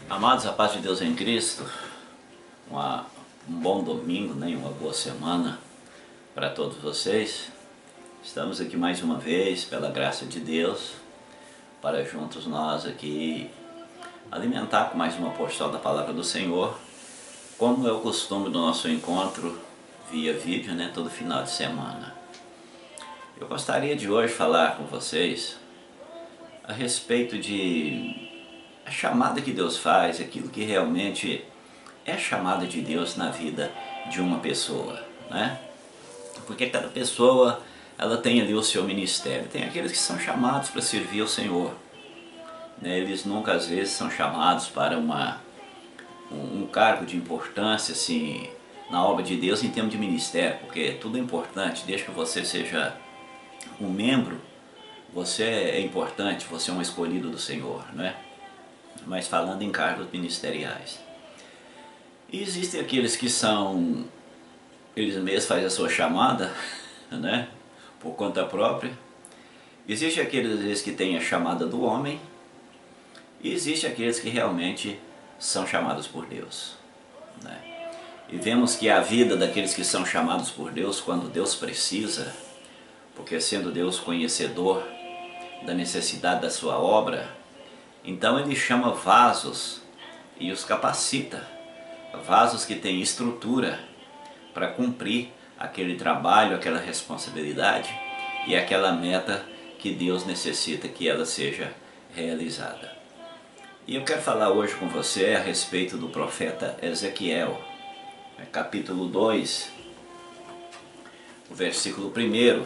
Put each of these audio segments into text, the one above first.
Amados, a paz de Deus em Cristo, um bom domingo, né, uma boa semana para todos vocês. Estamos aqui mais uma vez, pela graça de Deus, para juntos nós aqui alimentar com mais uma porção da Palavra do Senhor, como é o costume do nosso encontro via vídeo, né, todo final de semana. Eu gostaria de hoje falar com vocês a respeito de a chamada que Deus faz, aquilo que realmente é a chamada de Deus na vida de uma pessoa, né? Porque cada pessoa, ela tem ali o seu ministério. Tem aqueles que são chamados para servir ao Senhor, né? Eles nunca às vezes são chamados para um cargo de importância assim, na obra de Deus em termos de ministério, porque tudo é importante, desde que você seja um membro, você é importante, você é um escolhido do Senhor, né? Mas falando em cargos ministeriais. E existem aqueles que são, eles mesmos fazem a sua chamada, né, por conta própria. Existe aqueles que têm a chamada do homem, e existe aqueles que realmente são chamados por Deus, né? E vemos que a vida daqueles que são chamados por Deus, quando Deus precisa, porque sendo Deus conhecedor da necessidade da sua obra, então Ele chama vasos e os capacita, vasos que têm estrutura para cumprir aquele trabalho, aquela responsabilidade e aquela meta que Deus necessita que ela seja realizada. E eu quero falar hoje com você a respeito do profeta Ezequiel, capítulo 2, o versículo 1,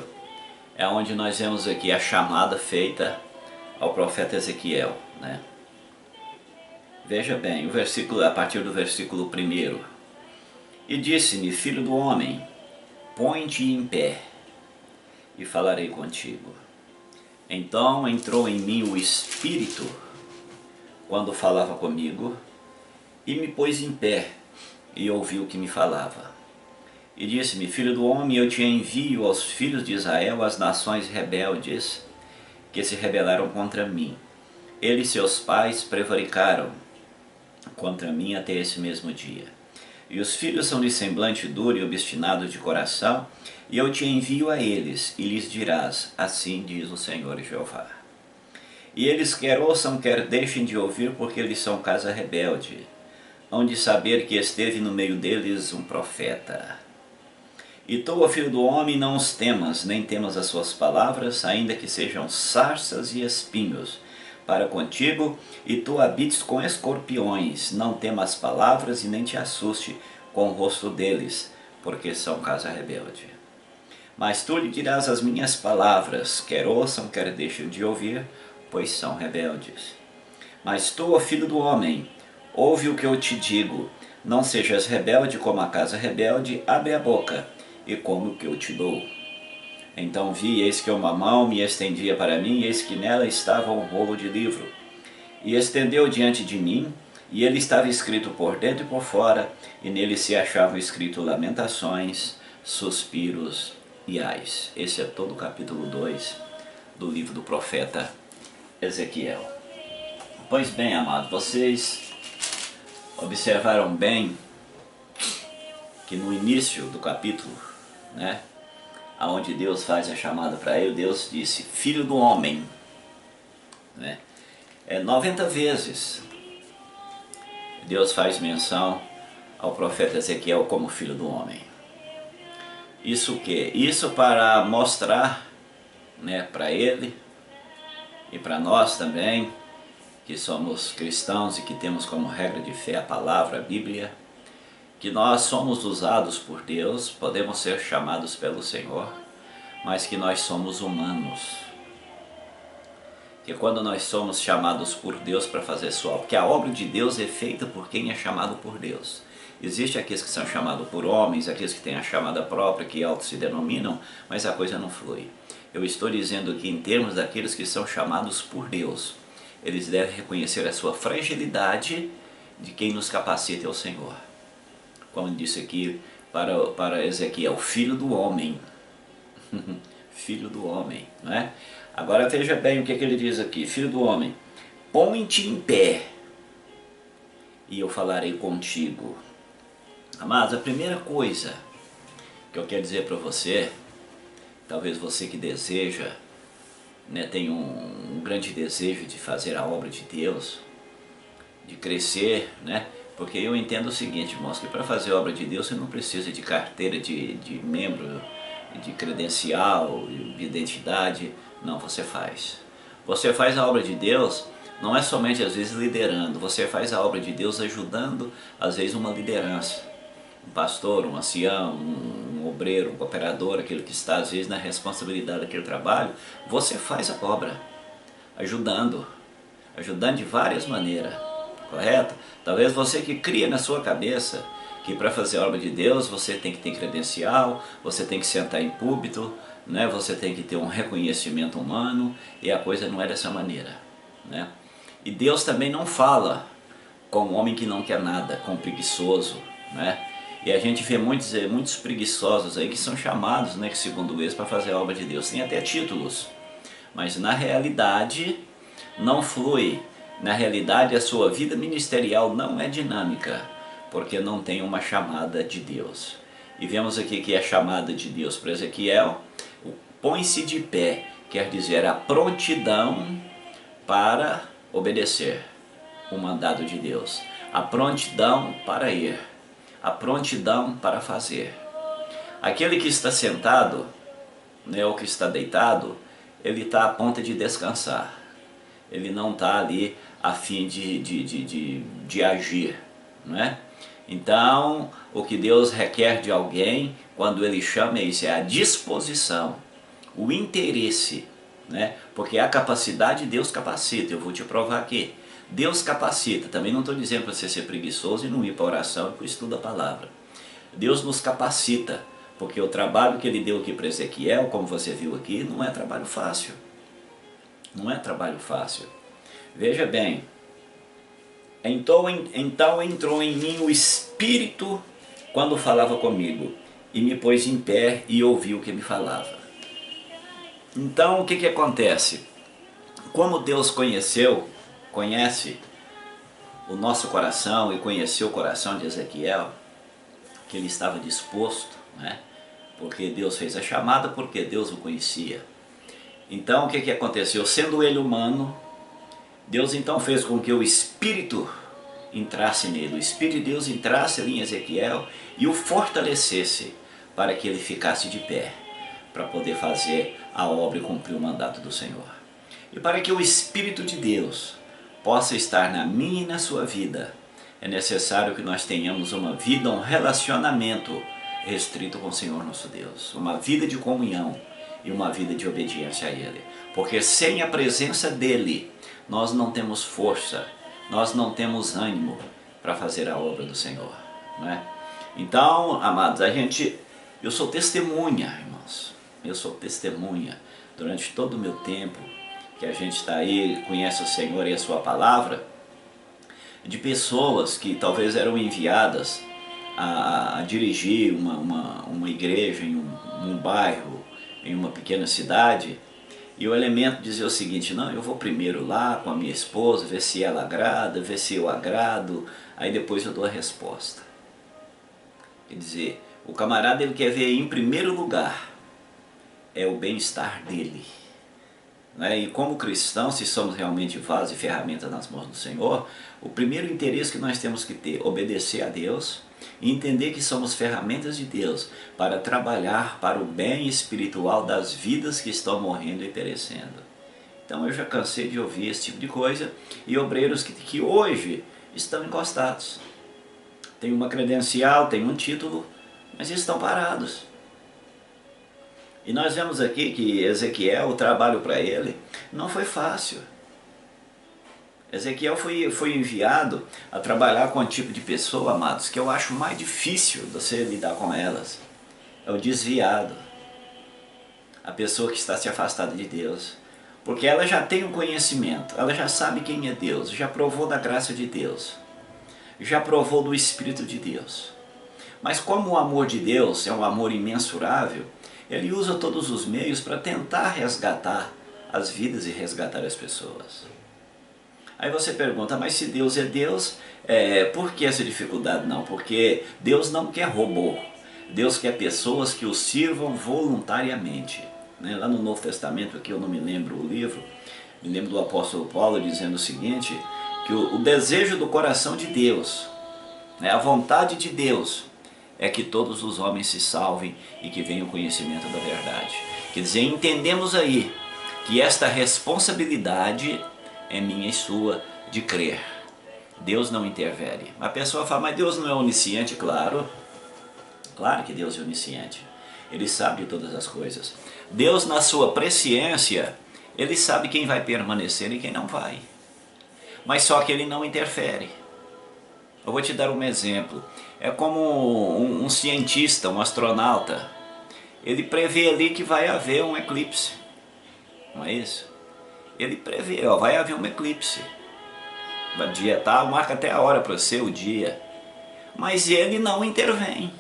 é onde nós vemos aqui a chamada feita ao profeta Ezequiel, né? Veja bem, o versículo, a partir do versículo 1. E disse-me, filho do homem, põe-te em pé, e falarei contigo. Então entrou em mim o Espírito, quando falava comigo, e me pôs em pé, e ouvi o que me falava. E disse-me, filho do homem, eu te envio aos filhos de Israel, as nações rebeldes, que se rebelaram contra mim. Eles e seus pais prevaricaram contra mim até esse mesmo dia. E os filhos são de semblante duro e obstinados de coração, e eu te envio a eles, e lhes dirás, assim diz o Senhor Jeová. E eles quer ouçam, quer deixem de ouvir, porque eles são casa rebelde, hão de saber que esteve no meio deles um profeta. E tu, ó filho do homem, não os temas, nem temas as suas palavras, ainda que sejam sarças e espinhos para contigo, e tu habites com escorpiões, não temas as palavras e nem te assuste com o rosto deles, porque são casa rebelde. Mas tu lhe dirás as minhas palavras, quer ouçam, quer deixem de ouvir, pois são rebeldes. Mas tu, ó filho do homem, ouve o que eu te digo, não sejas rebelde como a casa rebelde, abre a boca, e come o que eu te dou. Então vi, eis que uma mão me estendia para mim, e eis que nela estava um rolo de livro. E estendeu diante de mim, e ele estava escrito por dentro e por fora, e nele se achavam escrito lamentações, suspiros e ais. Esse é todo o capítulo 2 do livro do profeta Ezequiel. Pois bem, amados, vocês observaram bem que no início do capítulo, né, aonde Deus faz a chamada para ele, Deus disse, filho do homem, né? 90 vezes Deus faz menção ao profeta Ezequiel como filho do homem. Isso o quê? Isso para mostrar, né, para ele e para nós também, que somos cristãos e que temos como regra de fé a palavra, a Bíblia, que nós somos usados por Deus, podemos ser chamados pelo Senhor, mas que nós somos humanos. Que quando nós somos chamados por Deus para fazer sua obra, porque a obra de Deus é feita por quem é chamado por Deus. Existem aqueles que são chamados por homens, aqueles que têm a chamada própria, que auto se denominam, mas a coisa não flui. Eu estou dizendo que em termos daqueles que são chamados por Deus, eles devem reconhecer a sua fragilidade de quem nos capacita é o Senhor. Como disse aqui para Ezequiel, filho do homem. Filho do homem, não é? Agora veja bem o que ele diz aqui, filho do homem. põe-te em pé, e eu falarei contigo. Amados, a primeira coisa que eu quero dizer para você, talvez você que deseja, né, tem um grande desejo de fazer a obra de Deus, de crescer, né? Porque eu entendo o seguinte, irmãos, que para fazer a obra de Deus você não precisa de carteira de membro, de credencial, de identidade. Não, você faz. Você faz a obra de Deus, não é somente às vezes liderando, você faz a obra de Deus ajudando às vezes uma liderança. Um pastor, um ancião, um obreiro, um cooperador, aquele que está às vezes na responsabilidade daquele trabalho, você faz a obra, ajudando de várias maneiras, correto? Talvez você que cria na sua cabeça que para fazer a obra de Deus você tem que ter credencial, você tem que sentar em púlpito, né? Você tem que ter um reconhecimento humano, e a coisa não é dessa maneira, né? E Deus também não fala com um homem que não quer nada, com um preguiçoso, né? E a gente vê muitos preguiçosos aí que são chamados, né, segundo eles, para fazer a obra de Deus. Tem até títulos, mas na realidade não flui. Na realidade a sua vida ministerial não é dinâmica, porque não tem uma chamada de Deus. E vemos aqui que a chamada de Deus para Ezequiel, põe-se de pé, quer dizer a prontidão para obedecer o mandado de Deus, a prontidão para ir, a prontidão para fazer. Aquele que está sentado, né, ou que está deitado, ele está a ponto de descansar. Ele não está ali a fim de agir, não é? Então, o que Deus requer de alguém, quando Ele chama, é isso, é a disposição, o interesse, né? Porque a capacidade Deus capacita, eu vou te provar aqui. Deus capacita, também não estou dizendo para você ser preguiçoso e não ir para a oração e para o estudo da palavra. Deus nos capacita, porque o trabalho que Ele deu aqui para Ezequiel, como você viu aqui, não é trabalho fácil. Não é trabalho fácil. Veja bem, então entrou em mim o Espírito quando falava comigo, e me pôs em pé e ouviu o que me falava. Então o que acontece? Como Deus conhece o nosso coração e conheceu o coração de Ezequiel, que ele estava disposto, né? Porque Deus fez a chamada, porque Deus o conhecia. Então o que aconteceu? Sendo ele humano, Deus então fez com que o Espírito entrasse nele, o Espírito de Deus entrasse ali em Ezequiel e o fortalecesse para que ele ficasse de pé, para poder fazer a obra e cumprir o mandato do Senhor. E para que o Espírito de Deus possa estar na minha e na sua vida, é necessário que nós tenhamos uma vida, um relacionamento restrito com o Senhor nosso Deus, uma vida de comunhão e uma vida de obediência a Ele. Porque sem a presença dEle, nós não temos força, nós não temos ânimo para fazer a obra do Senhor, não é? Então, amados, eu sou testemunha, irmãos, eu sou testemunha durante todo o meu tempo que a gente está aí, conhece o Senhor e a sua palavra, de pessoas que talvez eram enviadas a dirigir uma igreja em um bairro, em uma pequena cidade, e o elemento dizia o seguinte: não, eu vou primeiro lá com a minha esposa, ver se ela agrada, ver se eu agrado, aí depois eu dou a resposta. Quer dizer, o camarada ele quer ver em primeiro lugar é o bem-estar dele, né? E como cristãos, se somos realmente vasos e ferramentas nas mãos do Senhor, o primeiro interesse que nós temos que ter, obedecer a Deus e entender que somos ferramentas de Deus para trabalhar para o bem espiritual das vidas que estão morrendo e perecendo. Então eu já cansei de ouvir esse tipo de coisa, e obreiros que hoje estão encostados. Tem uma credencial, tem um título, mas estão parados. E nós vemos aqui que Ezequiel, o trabalho para ele não foi fácil. Ezequiel foi enviado a trabalhar com um tipo de pessoa, amados, que eu acho mais difícil você lidar com elas. É o desviado. A pessoa que está se afastada de Deus. Porque ela já tem um conhecimento, ela já sabe quem é Deus, já provou da graça de Deus, já provou do Espírito de Deus. Mas como o amor de Deus é um amor imensurável, Ele usa todos os meios para tentar resgatar as vidas e resgatar as pessoas. Aí você pergunta, mas se Deus é Deus, por que essa dificuldade? Não, porque Deus não quer robô. Deus quer pessoas que o sirvam voluntariamente. Né? Lá no Novo Testamento, aqui eu não me lembro o livro, me lembro do apóstolo Paulo dizendo o seguinte, que o desejo do coração de Deus, né, a vontade de Deus, é que todos os homens se salvem e que venham o conhecimento da verdade. Quer dizer, entendemos aí que esta responsabilidade é minha e sua de crer. Deus não interfere. A pessoa fala, mas Deus não é onisciente? Claro, claro que Deus é onisciente. Ele sabe de todas as coisas. Deus, na sua presciência, Ele sabe quem vai permanecer e quem não vai. Mas só que Ele não interfere. Eu vou te dar um exemplo. É como um cientista, um astronauta. Ele prevê ali que vai haver um eclipse. Não é isso? Ele prevê, ó, vai haver um eclipse. O dia tal, marca até a hora para ser o dia. Mas ele não intervém.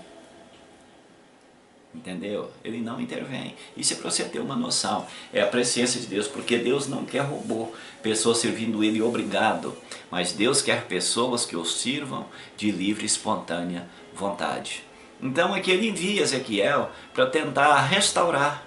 Entendeu? Ele não intervém. Isso é para você ter uma noção. É a presciência de Deus, porque Deus não quer robô, pessoas servindo Ele obrigado. Mas Deus quer pessoas que o sirvam de livre e espontânea vontade. Então aqui Ele envia Ezequiel para tentar restaurar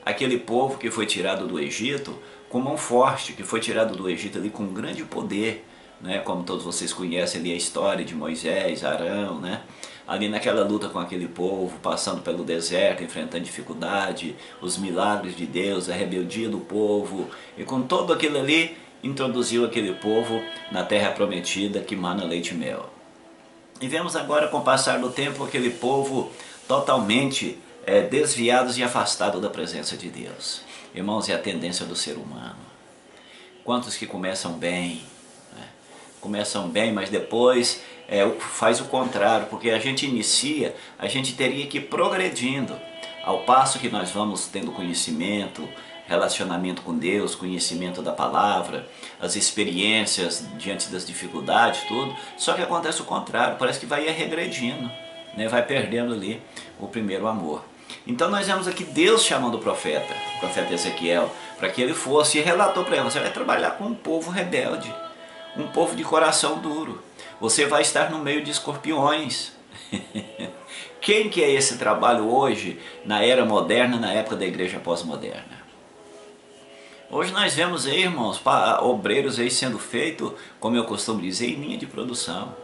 aquele povo que foi tirado do Egito com mão forte, que foi tirado do Egito ali com grande poder, né? Como todos vocês conhecem ali a história de Moisés, Arão, né? Ali naquela luta com aquele povo, passando pelo deserto, enfrentando dificuldade, os milagres de Deus, a rebeldia do povo, e com todo aquilo ali, introduziu aquele povo na terra prometida que mana leite e mel. E vemos agora, com o passar do tempo, aquele povo totalmente desviados e afastados da presença de Deus. Irmãos, é a tendência do ser humano. Quantos que começam bem, né? Começam bem, mas depois faz o contrário, porque a gente inicia, a gente teria que ir progredindo, ao passo que nós vamos tendo conhecimento, relacionamento com Deus, conhecimento da palavra, as experiências diante das dificuldades, tudo, só que acontece o contrário, parece que vai regredindo, né? Vai perdendo ali o primeiro amor. Então nós vemos aqui Deus chamando o profeta Ezequiel, para que ele fosse e relatou para ele, você vai trabalhar com um povo rebelde, um povo de coração duro, você vai estar no meio de escorpiões. Quem que é esse trabalho hoje, na era moderna, na época da igreja pós-moderna? Hoje nós vemos aí, irmãos, obreiros aí sendo feito, como eu costumo dizer, em linha de produção.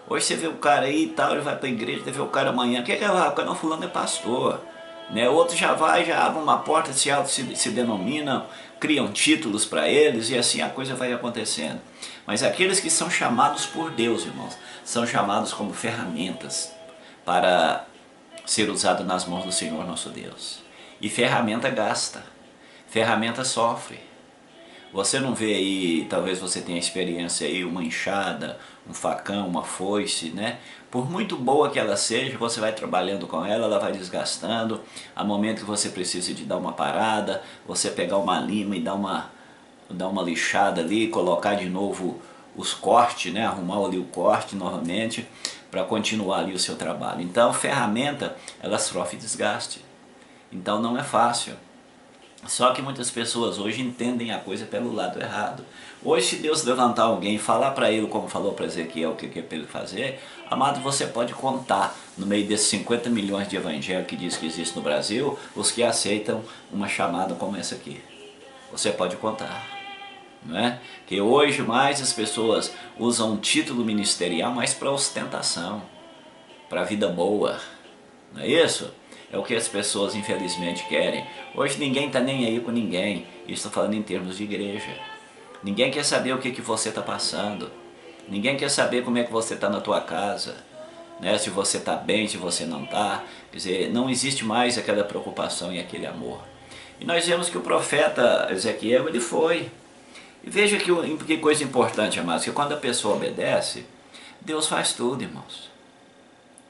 Hoje você vê o cara aí e tal, ele vai para a igreja, você vê o cara amanhã, o que é o cara? Não, fulano é pastor. Né? Outro já vai, já abre uma porta, se denominam, criam títulos para eles e assim a coisa vai acontecendo. Mas aqueles que são chamados por Deus, irmãos, são chamados como ferramentas para ser usado nas mãos do Senhor nosso Deus. E ferramenta gasta, ferramenta sofre. Você não vê aí, talvez você tenha experiência aí, uma enxada, um facão, uma foice, né? Por muito boa que ela seja, você vai trabalhando com ela, ela vai desgastando. Há momento que você precisa de dar uma parada, você pegar uma lima e dar uma lixada ali, colocar de novo os cortes, né? Arrumar ali o corte novamente para continuar ali o seu trabalho. Então, ferramenta, ela sofre desgaste. Então não é fácil. Só que muitas pessoas hoje entendem a coisa pelo lado errado. Hoje, se Deus levantar alguém e falar para ele, como falou para Ezequiel, o que é para ele fazer, amado, você pode contar, no meio desses 50 milhões de evangélicos que diz que existe no Brasil, os que aceitam uma chamada como essa aqui. Você pode contar. Não é? Que hoje mais as pessoas usam um título ministerial mais para ostentação, para a vida boa. Não é isso? É o que as pessoas infelizmente querem. Hoje ninguém está nem aí com ninguém. Estou falando em termos de igreja. Ninguém quer saber o que você está passando. Ninguém quer saber como é que você está na tua casa, né? Se você está bem, se você não está. Quer dizer, não existe mais aquela preocupação e aquele amor. E nós vemos que o profeta Ezequiel, ele foi. E veja que coisa importante, amados, que quando a pessoa obedece, Deus faz tudo, irmãos.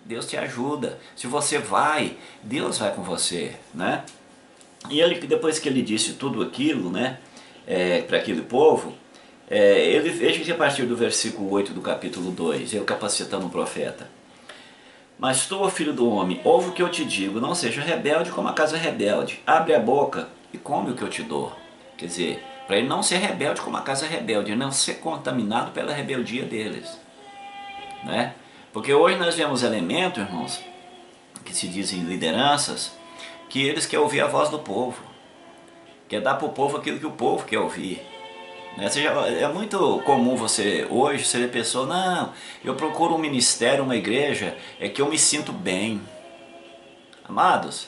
Deus te ajuda. Se você vai, Deus vai com você, né? E ele, depois que ele disse tudo aquilo, né, para aquele povo, ele veja que a partir do versículo 8 do capítulo 2, ele capacitando o profeta. Mas tu, ó filho do homem, ouve o que eu te digo, não seja rebelde como a casa rebelde. Abre a boca e come o que eu te dou. Quer dizer, para ele não ser rebelde como a casa rebelde, ele não ser contaminado pela rebeldia deles, né? Porque hoje nós vemos elementos, irmãos, que se dizem lideranças, que eles querem ouvir a voz do povo, quer dar para o povo aquilo que o povo quer ouvir, né? É muito comum você hoje ser pessoa, não, eu procuro um ministério, uma igreja, é que eu me sinto bem. Amados,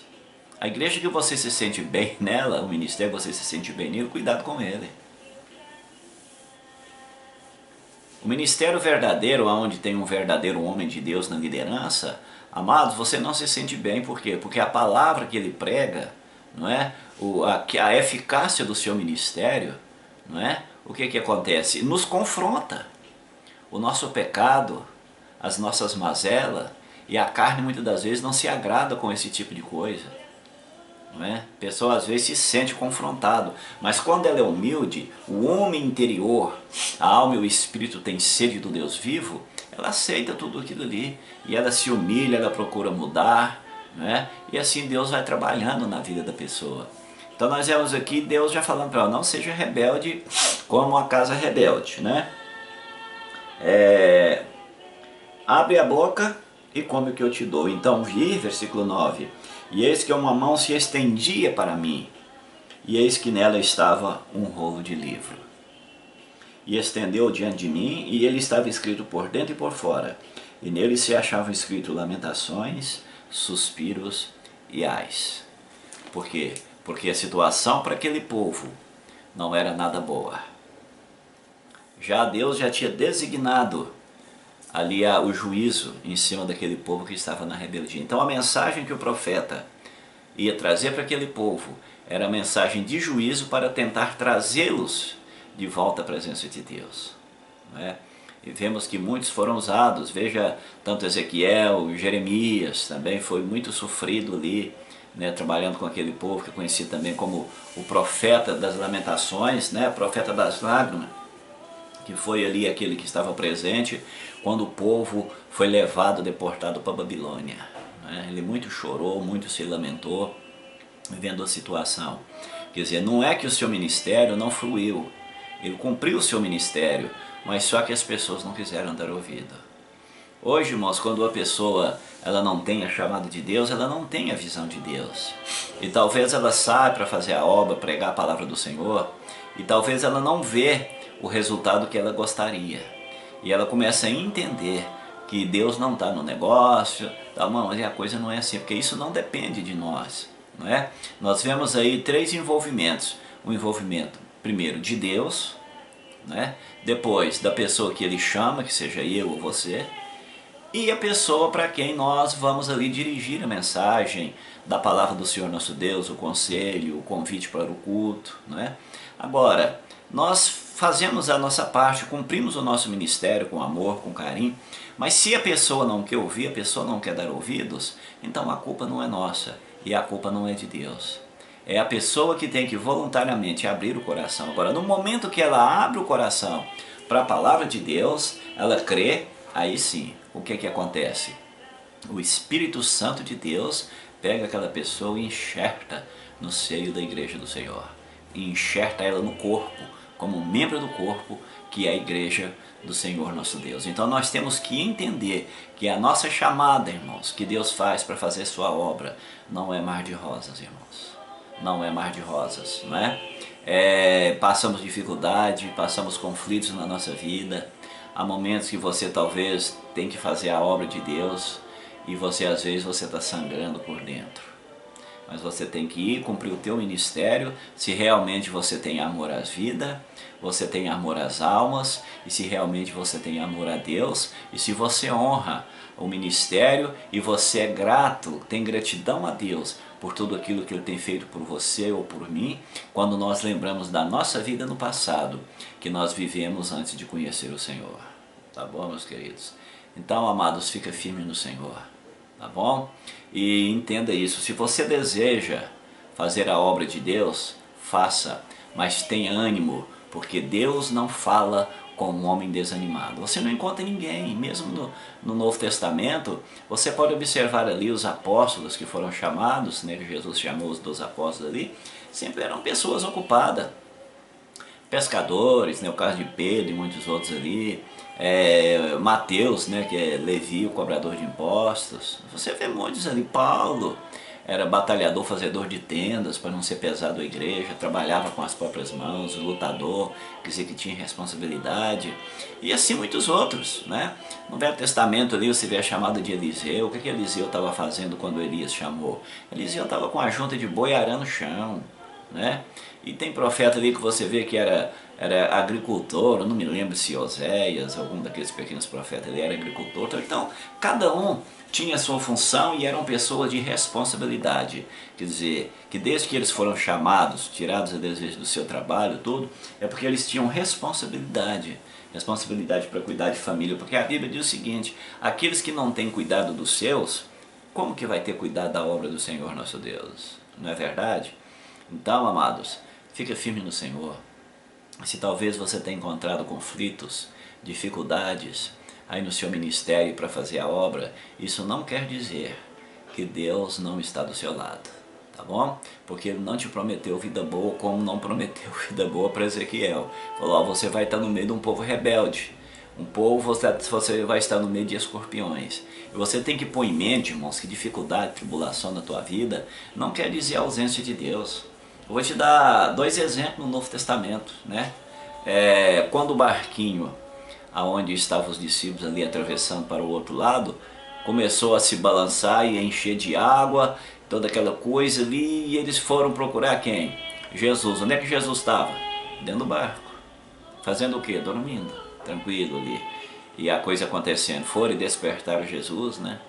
a igreja que você se sente bem nela, o ministério que você se sente bem nele, cuidado com ele. O ministério verdadeiro, onde tem um verdadeiro homem de Deus na liderança, amados, você não se sente bem, por quê? Porque a palavra que ele prega, não é? A eficácia do seu ministério, não é? O que acontece? Nos confronta. O nosso pecado, as nossas mazelas, e a carne muitas das vezes não se agrada com esse tipo de coisa. Não é? A pessoa às vezes se sente confrontado, mas quando ela é humilde, o homem interior, a alma e o espírito tem sede do Deus vivo, ela aceita tudo aquilo ali, e ela se humilha, ela procura mudar, não é? E assim Deus vai trabalhando na vida da pessoa. Então nós vemos aqui Deus já falando para ela, não seja rebelde como a casa rebelde, né? Abre a boca e come o que eu te dou. Então vi, versículo 9, e eis que uma mão se estendia para mim, e eis que nela estava um rolo de livro. E estendeu diante de mim, e ele estava escrito por dentro e por fora, e nele se achavam escritos lamentações, suspiros e ais. Por quê? Porque a situação para aquele povo não era nada boa. Deus já tinha designado ali o juízo em cima daquele povo que estava na rebeldia. Então a mensagem que o profeta ia trazer para aquele povo era a mensagem de juízo para tentar trazê-los de volta à presença de Deus, não é? E vemos que muitos foram usados, veja, tanto Ezequiel, Jeremias também foi muito sofrido ali, né, trabalhando com aquele povo que é conhecido também como o profeta das lamentações, né, profeta das lágrimas, que foi ali aquele que estava presente quando o povo foi levado, deportado para a Babilônia, né? Ele muito chorou, muito se lamentou, vendo a situação. Quer dizer, não é que o seu ministério não fluiu, ele cumpriu o seu ministério, mas só que as pessoas não quiseram dar ouvido. Hoje, irmãos, quando a pessoa ela não tem a chamada de Deus, ela não tem a visão de Deus. E talvez ela saia para fazer a obra, pregar a palavra do Senhor, e talvez ela não vê o resultado que ela gostaria. E ela começa a entender que Deus não está no negócio, tá, mas a coisa não é assim, porque isso não depende de nós, não é? Nós vemos aí 3 envolvimentos. O envolvimento, primeiro, de Deus, né? Depois da pessoa que ele chama, que seja eu ou você, e a pessoa para quem nós vamos ali dirigir a mensagem da palavra do Senhor nosso Deus, o conselho, o convite para o culto, né? Agora, nós fazemos a nossa parte, cumprimos o nosso ministério com amor, com carinho, mas se a pessoa não quer ouvir, a pessoa não quer dar ouvidos, então a culpa não é nossa e a culpa não é de Deus. É a pessoa que tem que voluntariamente abrir o coração. Agora, no momento que ela abre o coração para a palavra de Deus, ela crê, aí sim, o que acontece? O Espírito Santo de Deus pega aquela pessoa e enxerta no seio da igreja do Senhor. E enxerta ela no corpo, como um membro do corpo, que é a igreja do Senhor nosso Deus. Então nós temos que entender que a nossa chamada, irmãos, que Deus faz para fazer sua obra, não é mar de rosas, irmãos. Não é mar de rosas, não é? Passamos dificuldade, passamos conflitos na nossa vida. Há momentos que você talvez tem que fazer a obra de Deus e você às vezes você está sangrando por dentro. Mas você tem que ir cumprir o teu ministério se realmente você tem amor às vidas, você tem amor às almas, e se realmente você tem amor a Deus, e se você honra o ministério e você é grato, tem gratidão a Deus por tudo aquilo que Ele tem feito por você ou por mim, quando nós lembramos da nossa vida no passado, que nós vivemos antes de conhecer o Senhor. Tá bom, meus queridos? Então, amados, fica firme no Senhor. Tá bom? E entenda isso, se você deseja fazer a obra de Deus, faça, mas tenha ânimo, porque Deus não fala com um homem desanimado. Você não encontra ninguém, mesmo no Novo Testamento, você pode observar ali os apóstolos que foram chamados, né, que Jesus chamou os 12 apóstolos ali, sempre eram pessoas ocupadas. pescadores, né, o caso de Pedro e muitos outros ali, Mateus, né, que é Levi, o cobrador de impostos, você vê muitos ali, Paulo, era batalhador, fazedor de tendas para não ser pesado a igreja, trabalhava com as próprias mãos, lutador, quer dizer que tinha responsabilidade, e assim muitos outros, né? No Velho Testamento ali você vê a chamada de Eliseu. O que Eliseu estava fazendo quando Elias chamou? Eliseu estava com a junta de boi arando o chão, né? E tem profeta ali que você vê que era agricultor, eu não me lembro se Oséias, algum daqueles pequenos profetas, ele era agricultor. Então, cada um tinha sua função e eram pessoas de responsabilidade. Quer dizer, que desde que eles foram chamados, tirados a desejo do seu trabalho, tudo, é porque eles tinham responsabilidade. Responsabilidade para cuidar de família, porque a Bíblia diz o seguinte: aqueles que não têm cuidado dos seus, como que vai ter cuidado da obra do Senhor nosso Deus? Não é verdade? Então, amados, fica firme no Senhor. Se talvez você tenha encontrado conflitos, dificuldades aí no seu ministério para fazer a obra, isso não quer dizer que Deus não está do seu lado, tá bom? Porque Ele não te prometeu vida boa como não prometeu vida boa para Ezequiel. Falou, ó, você vai estar no meio de um povo rebelde, um povo, você vai estar no meio de escorpiões. E você tem que pôr em mente, irmãos, que dificuldade, tribulação na tua vida não quer dizer ausência de Deus. Eu vou te dar dois exemplos no Novo Testamento, né? Quando o barquinho, aonde estavam os discípulos ali atravessando para o outro lado, começou a se balançar e a encher de água, toda aquela coisa ali, e eles foram procurar quem? Jesus. Onde é que Jesus estava? Dentro do barco. Fazendo o quê? Dormindo, tranquilo ali. E a coisa acontecendo, foram e despertaram Jesus, né?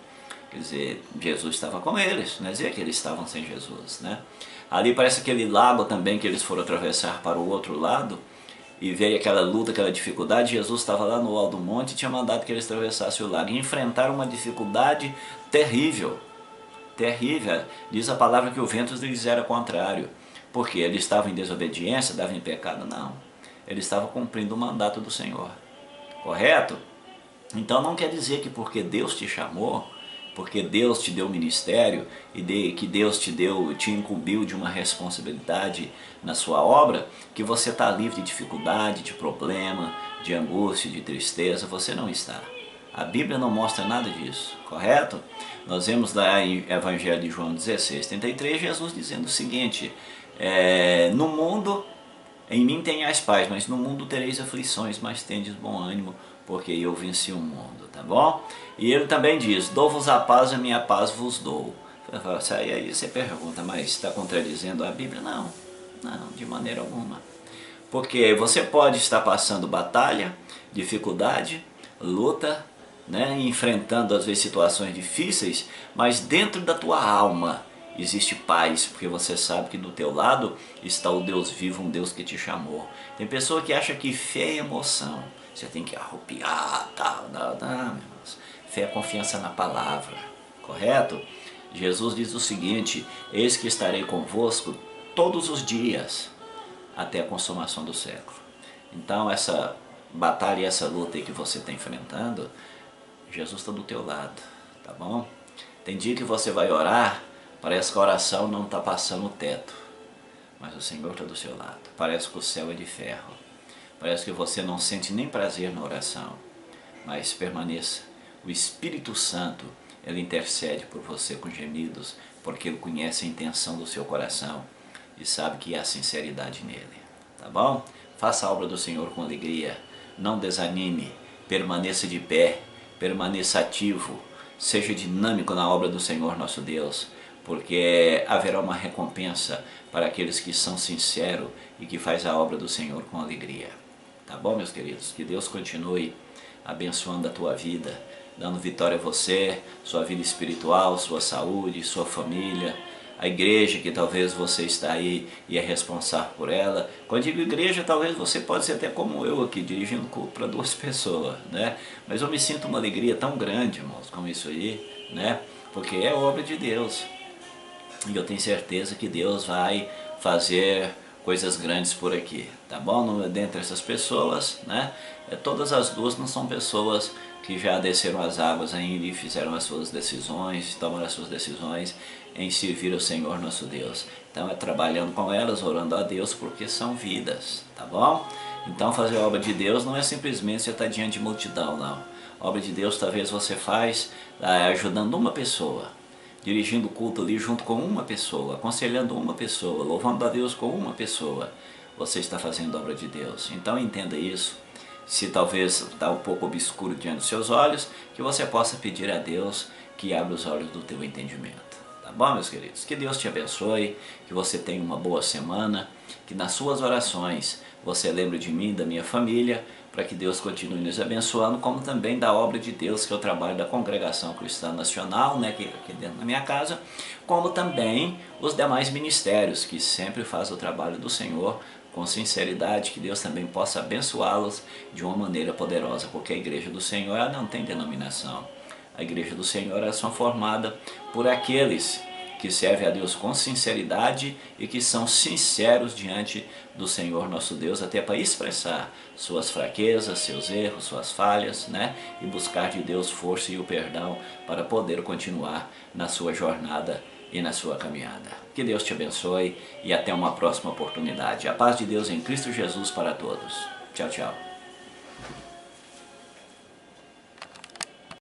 Quer dizer, Jesus estava com eles, não é dizer que eles estavam sem Jesus, né? Ali parece aquele lago também que eles foram atravessar para o outro lado, e veio aquela luta, aquela dificuldade. Jesus estava lá no alto do monte e tinha mandado que eles atravessassem o lago, e enfrentaram uma dificuldade terrível, terrível. Diz a palavra que o vento lhes era contrário, porque eles estavam em desobediência, estavam em pecado? Não, eles estavam cumprindo o mandato do Senhor, correto? Então não quer dizer que porque Deus te chamou, porque Deus te deu ministério e que Deus te incumbiu de uma responsabilidade na sua obra, que você está livre de dificuldade, de problema, de angústia, de tristeza. Você não está. A Bíblia não mostra nada disso, correto? Nós vemos lá em Evangelho de João 16:33, Jesus dizendo o seguinte: no mundo, em mim tenhais paz, mas no mundo tereis aflições, mas tendes bom ânimo, porque eu venci o mundo, tá bom? E ele também diz, dou-vos a paz, a minha paz vos dou. Aí você pergunta, mas está contradizendo a Bíblia? Não, não, de maneira alguma. Porque você pode estar passando batalha, dificuldade, luta, né, enfrentando às vezes situações difíceis, mas dentro da tua alma existe paz, porque você sabe que do teu lado está o Deus vivo, um Deus que te chamou. Tem pessoa que acha que fé é emoção, você tem que arrupiar, tal, não, irmãos. Fé é confiança na palavra, correto? Jesus diz o seguinte, eis que estarei convosco todos os dias, até a consumação do século. Então essa batalha e essa luta aí que você está enfrentando, Jesus está do teu lado, tá bom? Tem dia que você vai orar, parece que a oração não está passando o teto, mas o Senhor está do seu lado. Parece que o céu é de ferro, parece que você não sente nem prazer na oração, mas permaneça. O Espírito Santo, Ele intercede por você com gemidos, porque Ele conhece a intenção do seu coração e sabe que há sinceridade nele, tá bom? Faça a obra do Senhor com alegria, não desanime, permaneça de pé, permaneça ativo, seja dinâmico na obra do Senhor nosso Deus, porque haverá uma recompensa para aqueles que são sinceros e que fazem a obra do Senhor com alegria. Tá bom, meus queridos? Que Deus continue abençoando a tua vida, dando vitória a você, sua vida espiritual, sua saúde, sua família, a igreja que talvez você está aí e é responsável por ela. Quando digo igreja, talvez você pode ser até como eu aqui, dirigindo culto para 2 pessoas, né? Mas eu me sinto uma alegria tão grande, irmãos, com isso aí, né? Porque é obra de Deus. E eu tenho certeza que Deus vai fazer coisas grandes por aqui, tá bom? Dentre essas pessoas, né, todas as duas não são pessoas que já desceram as águas ainda e fizeram as suas decisões, tomaram as suas decisões em servir ao Senhor nosso Deus. Então é trabalhando com elas, orando a Deus, porque são vidas, tá bom? Então fazer a obra de Deus não é simplesmente você estar diante de multidão, não. A obra de Deus talvez você faz ajudando uma pessoa, dirigindo o culto ali junto com uma pessoa, aconselhando uma pessoa, louvando a Deus com uma pessoa. Você está fazendo a obra de Deus. Então entenda isso. Se talvez está um pouco obscuro diante dos seus olhos, que você possa pedir a Deus que abra os olhos do teu entendimento. Tá bom, meus queridos? Que Deus te abençoe, que você tenha uma boa semana, que nas suas orações você lembre de mim, da minha família, para que Deus continue nos abençoando, como também da obra de Deus, que é o trabalho da Congregação Cristã Nacional, né, aqui dentro da minha casa, como também os demais ministérios, que sempre fazem o trabalho do Senhor com sinceridade, que Deus também possa abençoá-los de uma maneira poderosa, porque a Igreja do Senhor ela não tem denominação. A Igreja do Senhor ela são formada por aqueles que servem a Deus com sinceridade e que são sinceros diante do Senhor nosso Deus, até para expressar suas fraquezas, seus erros, suas falhas, né? E buscar de Deus força e o perdão para poder continuar na sua jornada e na sua caminhada. Que Deus te abençoe e até uma próxima oportunidade. A paz de Deus em Cristo Jesus para todos. Tchau, tchau.